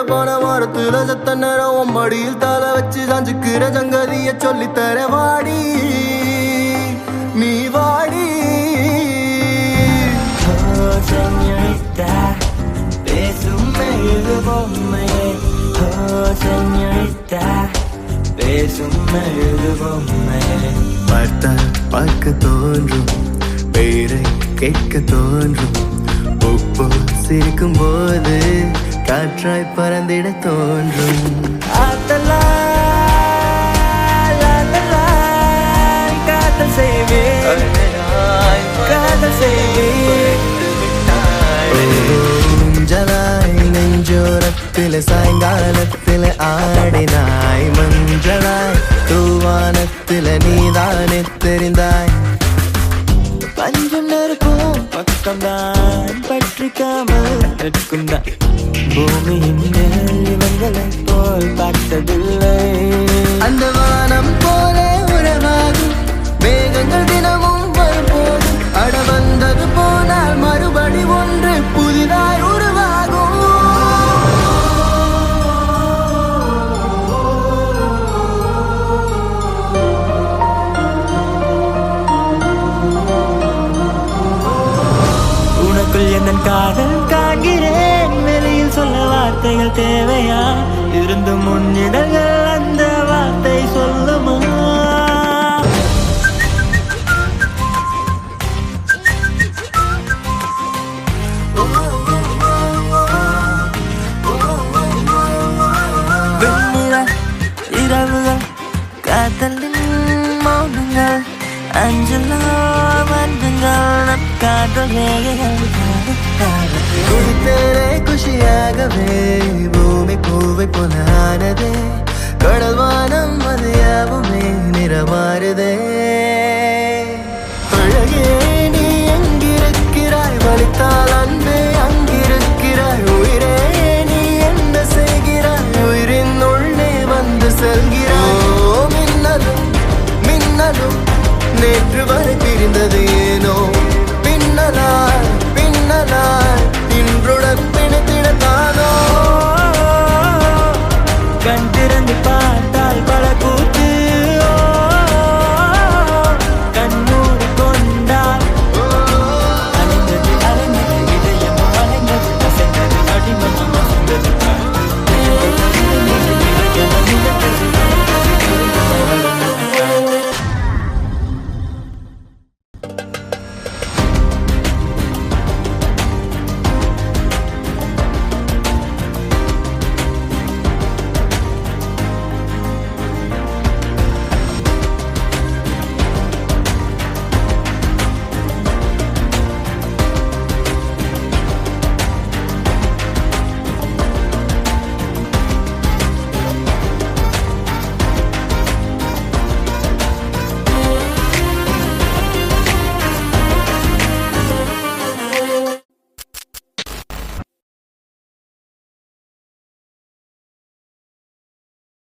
போன வாரத்துல சத்த நேரம் மடியில் தலை வச்சு சாஞ்சுக்கிற சங்கதிய சொல்லித்தர வாடி நீ வாடி. Señorita, பேசுமே இது பொம்மையே. Señorita, பேசுமே இது பொம்மையே. பார்த்தால் பார்க்க தோன்றும், பேரை கேட்க தோன்றும், உப்பு சிரிக்கும் போது காற்றாய் பறந்திட தோன்றும். காதல் செய்வேன், காதல் செய்வேன். மஞ்சளாய் நெஞ்சோரத்தில சாயங்காலத்தில ஆடினாய், மஞ்சளாய் தூவானத்தில நீதானே தெரிந்தாய். பஞ்சும் நெருப்பும் பக்கம்தான் பற்றிக்காமல் நிற்குந்தான். பூமியின் மேல் இவங்களை போல் பார்த்ததில்லை. அந்த வானம் போல உறவாகும் மேகங்கள் தினமும் வரும்போதும், அட வந்தது போனால் மறுபடி ஒன்று புதிதாய் உருவாகும். உனக்குள் என் காதல் காண்கிறேன், வெளியில் சொல்ல வார்த்தைகள் தேவையா? இருந்து முன்னிடங்கள் அந்த வார்த்தை சொல்லுமா? வெண்ணிற இரவுகள், காதலின் மௌனங்கள், அஞ்சலா வந்துங்கள் நம் காதல் ரேகைகள். குடித்தேனே குஷியாகவே பூமி பூவை போலானதே, கடல் வானம் அது யாவுமே நிறமாறுதே. அழகே நீ எங்கிருக்கிறாய், வலித்தால் அன்பே அங்கிருக்கிறாய். உயிரே நீ என்ன செய்கிறாய், உயிரின் உள்ளே வந்து செல்கிறாய். மின்னலும் மின்னலும் நேற்று வரை பிரிந்ததே.